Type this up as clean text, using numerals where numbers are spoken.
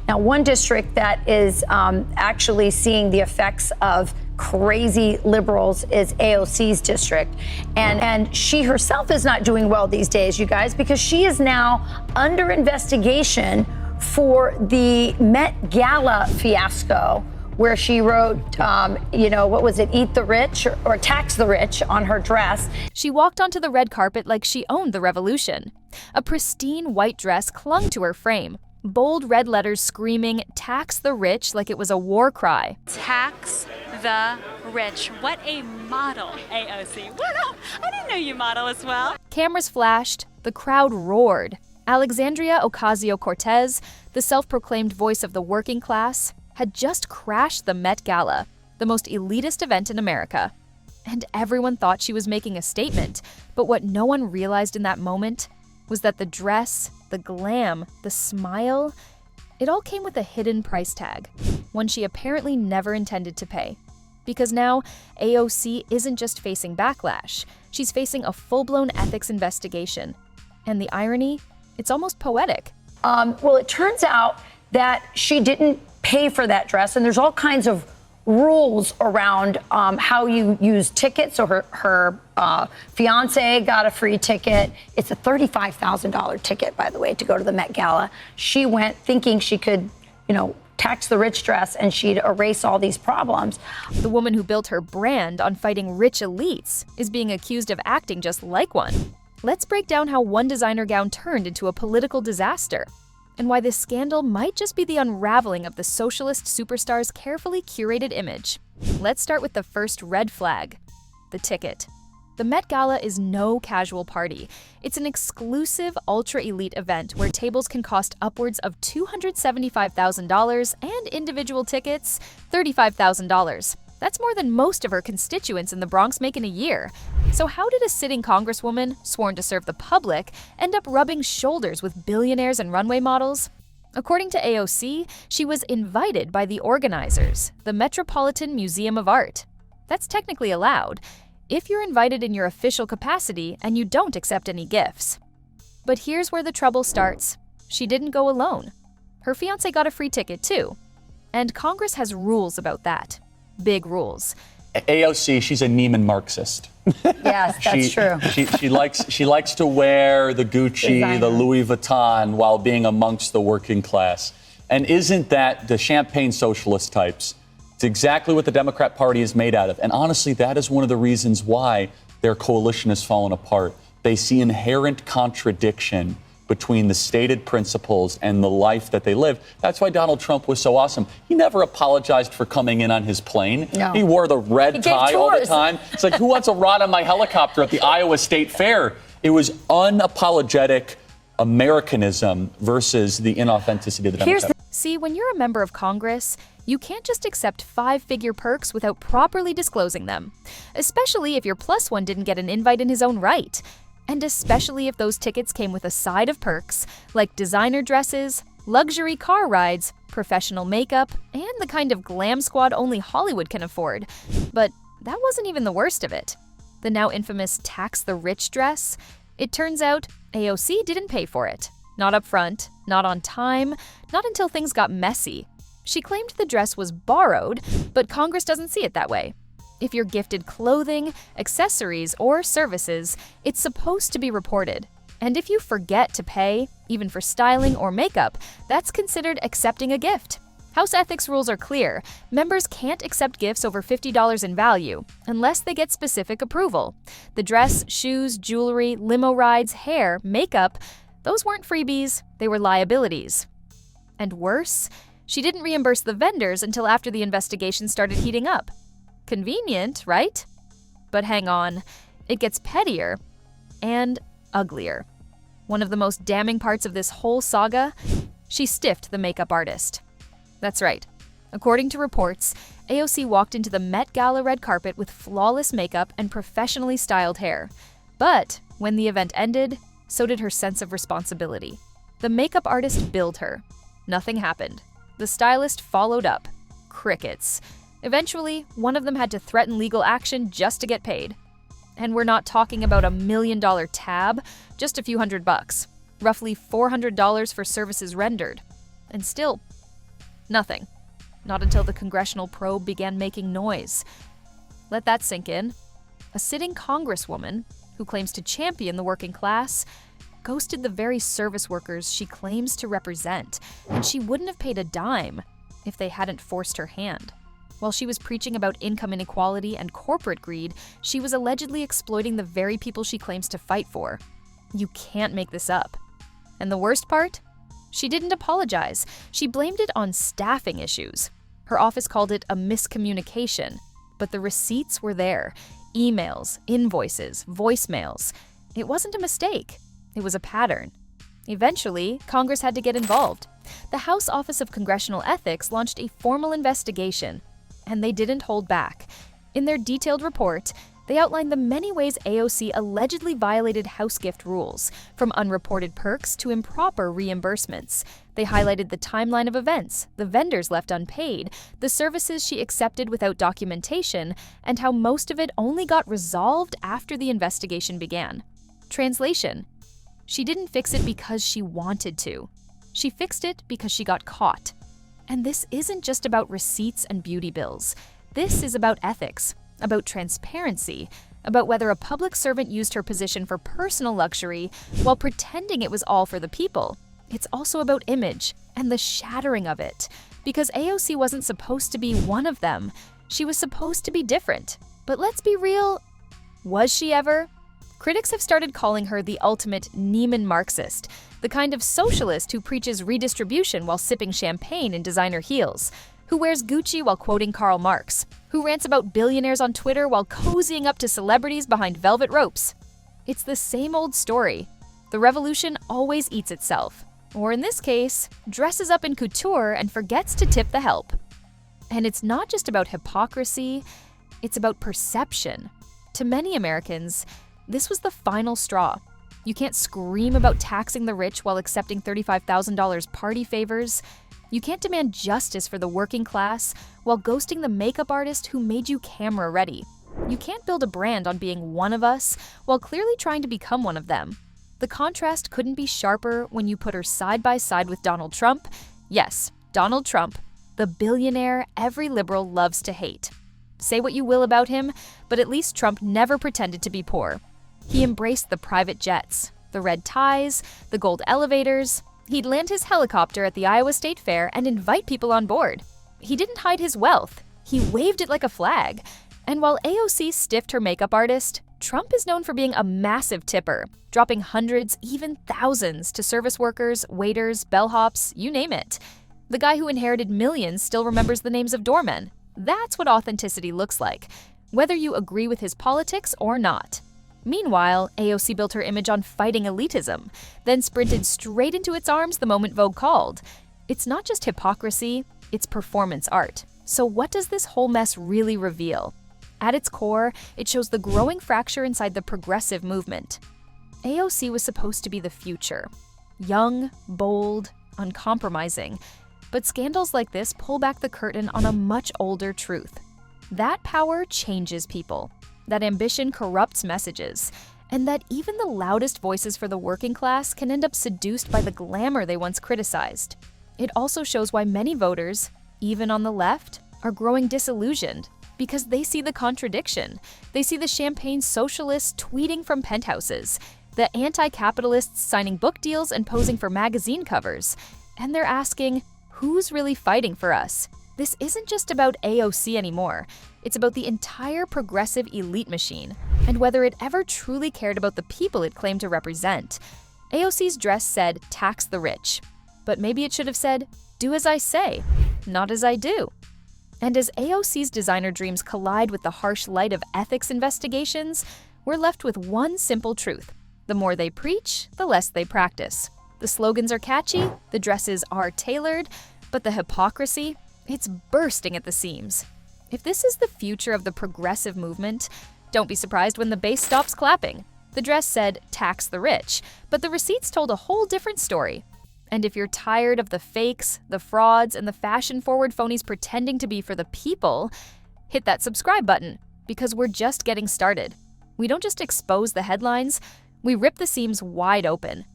Now, one district that is actually seeing the effects of crazy liberals is AOC's district. And she herself is not doing well these days, you guys, because she is now under investigation for the Met Gala fiasco, where she wrote, what was it, eat the rich or tax the rich on her dress. She walked onto the red carpet like she owned the revolution. A pristine white dress clung to her frame. Bold red letters screaming, "Tax the rich," like it was a war cry. Tax the rich. What a model, AOC. Wow, I didn't know you model as well. Cameras flashed. The crowd roared. Alexandria Ocasio-Cortez, the self-proclaimed voice of the working class, had just crashed the Met Gala, the most elitist event in America. And everyone thought she was making a statement, but what no one realized in that moment was that the dress, the glam, the smile, it all came with a hidden price tag, one she apparently never intended to pay. Because now, AOC isn't just facing backlash, she's facing a full-blown ethics investigation. And the irony? It's almost poetic. Well, it turns out that she didn't pay for that dress, and there's all kinds of rules around how you use tickets. So her fiance got a free ticket. It's a $35,000 ticket, by the way, to go to the Met Gala. She went thinking she could, tax the rich dress and she'd erase all these problems. The woman who built her brand on fighting rich elites is being accused of acting just like one. Let's break down how one designer gown turned into a political disaster, and why this scandal might just be the unraveling of the socialist superstar's carefully curated image. Let's start with the first red flag: the ticket. The Met Gala is no casual party. It's an exclusive, ultra-elite event where tables can cost upwards of $275,000 and individual tickets $35,000. That's more than most of her constituents in the Bronx make in a year. So how did a sitting congresswoman, sworn to serve the public, end up rubbing shoulders with billionaires and runway models? According to AOC, she was invited by the organizers, the Metropolitan Museum of Art. That's technically allowed, if you're invited in your official capacity and you don't accept any gifts. But here's where the trouble starts. She didn't go alone. Her fiancé got a free ticket too. And Congress has rules about that. Big rules. AOC, she's a Neiman Marxist. Yes, that's true. She likes to wear the Gucci, Designer. the Louis Vuitton while being amongst the working class. And isn't that the champagne socialist types? It's exactly what the Democrat Party is made out of. And honestly, that is one of the reasons why their coalition has fallen apart. They see inherent contradiction between the stated principles and the life that they live. That's why Donald Trump was so awesome. He never apologized for coming in on his plane. No. He wore the red tie all the time. It's like, who wants a ride on my helicopter at the Iowa State Fair? It was unapologetic Americanism versus the inauthenticity of the Democrats. See, when you're a member of Congress, you can't just accept five-figure perks without properly disclosing them, especially if your plus one didn't get an invite in his own right. And especially if those tickets came with a side of perks, like designer dresses, luxury car rides, professional makeup, and the kind of glam squad only Hollywood can afford. But that wasn't even the worst of it. The now infamous tax the rich dress? It turns out AOC didn't pay for it. Not up front, not on time, not until things got messy. She claimed the dress was borrowed, but Congress doesn't see it that way. If you're gifted clothing, accessories, or services, it's supposed to be reported. And if you forget to pay, even for styling or makeup, that's considered accepting a gift. House ethics rules are clear. Members can't accept gifts over $50 in value, unless they get specific approval. The dress, shoes, jewelry, limo rides, hair, makeup, those weren't freebies, they were liabilities. And worse, she didn't reimburse the vendors until after the investigation started heating up. Convenient, right? But hang on, it gets pettier and uglier. One of the most damning parts of this whole saga, she stiffed the makeup artist. That's right. According to reports, AOC walked into the Met Gala red carpet with flawless makeup and professionally styled hair. But when the event ended, so did her sense of responsibility. The makeup artist billed her. Nothing happened. The stylist followed up. Crickets. Eventually, one of them had to threaten legal action just to get paid. And we're not talking about $1 million tab, just a few $100, roughly $400 for services rendered. And still, Nothing. Not until the congressional probe began making noise. Let that sink in. A sitting congresswoman, who claims to champion the working class, ghosted the very service workers she claims to represent, and she wouldn't have paid a dime if they hadn't forced her hand. While she was preaching about income inequality and corporate greed, she was allegedly exploiting the very people she claims to fight for. You can't make this up. And the worst part? She didn't apologize. She blamed it on staffing issues. Her office called it a miscommunication, but the receipts were there. Emails, invoices, voicemails. It wasn't a mistake. It was a pattern. Eventually, Congress had to get involved. The House Office of Congressional Ethics launched a formal investigation, and they didn't hold back. In their detailed report, they outlined the many ways AOC allegedly violated House gift rules, from unreported perks to improper reimbursements. They highlighted the timeline of events, the vendors left unpaid, the services she accepted without documentation, and how most of it only got resolved after the investigation began. Translation: she didn't fix it because she wanted to. She fixed it because she got caught. And this isn't just about receipts and beauty bills. This is about ethics, about transparency, about whether a public servant used her position for personal luxury while pretending it was all for the people. It's also about image and the shattering of it, because AOC wasn't supposed to be one of them. She was supposed to be different. But let's be real, was she ever? Critics have started calling her the ultimate Neiman Marxist, the kind of socialist who preaches redistribution while sipping champagne in designer heels, who wears Gucci while quoting Karl Marx, who rants about billionaires on Twitter while cozying up to celebrities behind velvet ropes. It's the same old story. The revolution always eats itself, or in this case, dresses up in couture and forgets to tip the help. And it's not just about hypocrisy, it's about perception. To many Americans, this was the final straw. You can't scream about taxing the rich while accepting $35,000 party favors. You can't demand justice for the working class while ghosting the makeup artist who made you camera ready. You can't build a brand on being one of us while clearly trying to become one of them. The contrast couldn't be sharper when you put her side by side with Donald Trump. Yes, Donald Trump, the billionaire every liberal loves to hate. Say what you will about him, but at least Trump never pretended to be poor. He embraced the private jets, the red ties, the gold elevators. He'd land his helicopter at the Iowa State Fair and invite people on board. He didn't hide his wealth. He waved it like a flag. And while AOC stiffed her makeup artist, Trump is known for being a massive tipper, dropping hundreds, even thousands to service workers, waiters, bellhops, you name it. The guy who inherited millions still remembers the names of doormen. That's what authenticity looks like, whether you agree with his politics or not. Meanwhile, AOC built her image on fighting elitism, then sprinted straight into its arms the moment Vogue called. It's not just hypocrisy, it's performance art. So what does this whole mess really reveal? At its core, it shows the growing fracture inside the progressive movement. AOC was supposed to be the future. Young, bold, uncompromising. But scandals like this pull back the curtain on a much older truth. That power changes people. That ambition corrupts messages, and that even the loudest voices for the working class can end up seduced by the glamour they once criticized. It also shows why many voters, even on the left, are growing disillusioned, because they see the contradiction. They see the champagne socialists tweeting from penthouses, the anti-capitalists signing book deals and posing for magazine covers, and they're asking, who's really fighting for us? This isn't just about AOC anymore. It's about the entire progressive elite machine, and whether it ever truly cared about the people it claimed to represent. AOC's dress said, tax the rich. But maybe it should have said, do as I say, not as I do. And as AOC's designer dreams collide with the harsh light of ethics investigations, we're left with one simple truth. The more they preach, the less they practice. The slogans are catchy, the dresses are tailored, but the hypocrisy, it's bursting at the seams. If this is the future of the progressive movement, don't be surprised when the bass stops clapping. The dress said, tax the rich, but the receipts told a whole different story. And if you're tired of the fakes, the frauds, and the fashion-forward phonies pretending to be for the people, hit that subscribe button, because we're just getting started. We don't just expose the headlines, we rip the seams wide open.